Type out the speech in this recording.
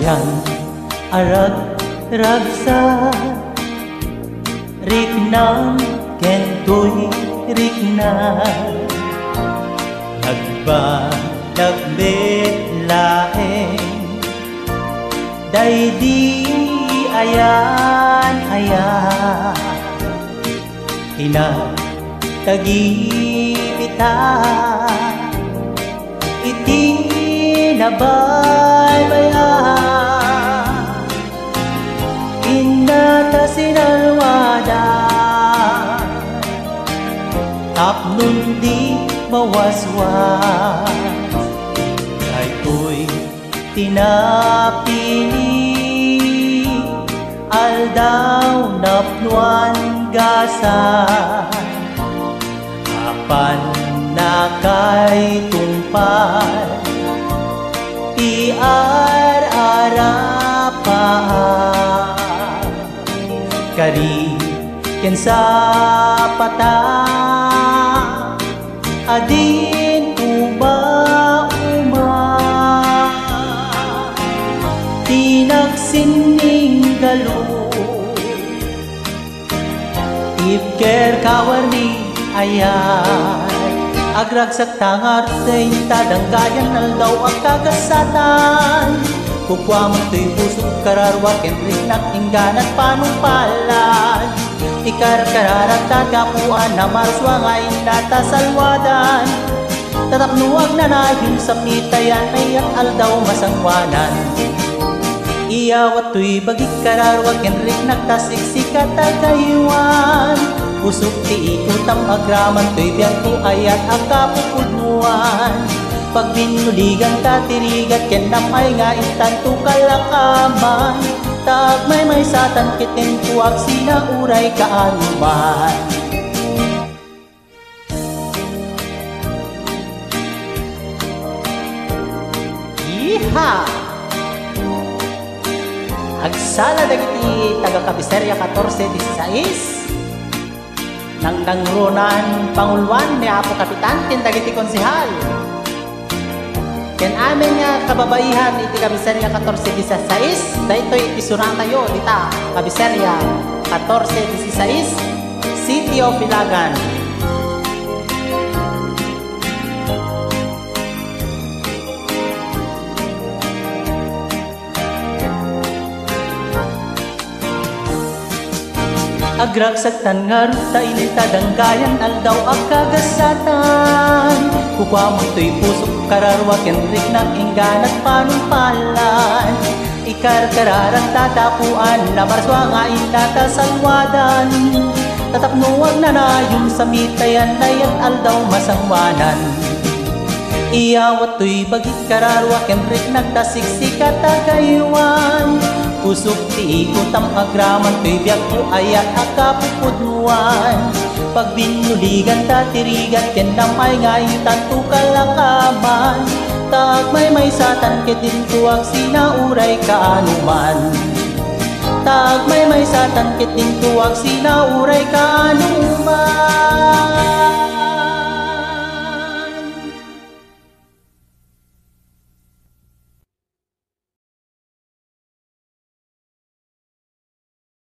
Yan arag ragsa riknang kentoy riknang nagbanagmelaeng day di ayan ayan hinatagipita iti nabaybayan inata sinalwada tapnon di mawaswas kayto'y tinapili aldaw napnuan gasan apan nakay tungpal iar-arapaan kari ken sa pata adin uma-uma tinagsining galo ipker kawarni ayan agragsak tangar tay tadanggayan aldaw ang kagasatan kukwa mo to'y pusok kararwa kenrik nakingganat panumpalan ikar-kararat tatapuan na marswa ngayon natasalwadan tatapnuwag na nahim sa mitayan mayat aldaw masangwanan iyawat to'y bagik kararwa kenrik nagtasiksika tagayuan pusok ti ikutam agraman to'y biyak ko ayat akapupudnuan pag binuligan tatirigat ken namay nga intanto kalakaman tagmay may satan kitin kuwag sinauray kaanuman Iha! Agsala dagiti taga Kabiserya 14-16 nang nangrunan pangulwan ni Apo Kapitan ken dagiti konsehal ken amin nga kababaihan iti Kabiserya 14-16 daytoy isurang tayo dita Kabiserya 14-16 City of Ilagan agragsaktan nga ruta initadanggayan aldaw agkagasatan kukwa mo to'y pusok kararwa kenrik ng inggan at panumpalan ikar-kararang tatapuan na marswa nga intatasalwadan tatapnuwag na nayon sa mitayan layat aldaw masangwanan iyawat to'y bagit kararwa kenrik nagtasiksika tagayuan pusok ti ikutam agraman to'y biyak ko ayat akapupudnuan pag binuligan tatirigat ken namay nga intanto kalakaman tagmay may satan ketin tuwag sinauray kaanuman tagmay may satan ketin tuwag sinauray kaanuman